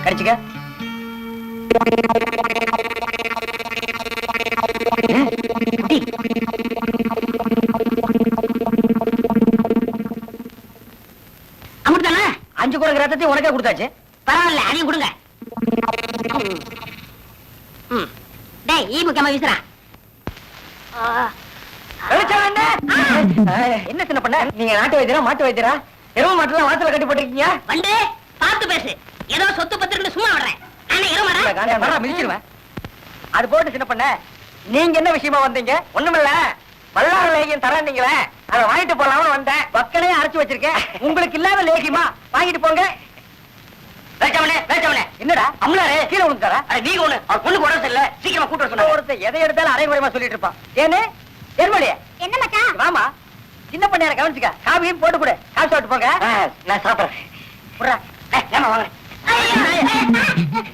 கடிச்சுக்க. அமிர்தானே 5 குரங்கு ரத்தத்தையும் உனக்கே கொடுத்தாச்சு. பரவாயில்ல, அதையும் கொடுங்க. டேய், ஈ முக்கியமா வீசுறா. என்ன சின்ன பண்ண? நீங்க நாட்டு வைத்தியரா மாட்டு வைத்தியரா? எரும மாட்டுலாம் வாசல கட்டி போட்டிருக்கீங்க. வந்து பார்த்து பேசு. ஏதோ சொத்து பத்திரன்னு சும்மா விடுறேன். நானே எருமாடா. மிதிச்சிருவேன். அது போட்டு சின்ன பண்ண, நீங்க என்ன விஷயமா வந்தீங்க? ஒண்ணுமில்ல, வல்லார லேகியம் தரேன்னீங்களே, அதை வாங்கிட்டு போலாம்னு வந்தேன். பக்கனே அரைச்சு வச்சிருக்கேன். உங்களுக்கு இல்லாத லேகியமா? வாங்கிட்டு போங்க. என்னடா அம்லாரே கீழே விழுந்தாரா? நீங்க ஒண்ணு அவர் பொண்ணு கூட இல்ல, சீக்கிரமா கூட்டு சொன்ன. ஒருத்தர் எதை எடுத்தாலும் அரைகுறைமா சொல்லிட்டு இருப்பான். ஏன்னு எருமலையே என்ன மச்சான்? வாமா, சின்ன பண்ண கவனிச்சுக்க. காபியும் போட்டு கொடு. காசு சாப்பிட்டு போங்க. நான் சாப்பிடுறேன். ஏமா வாங்க.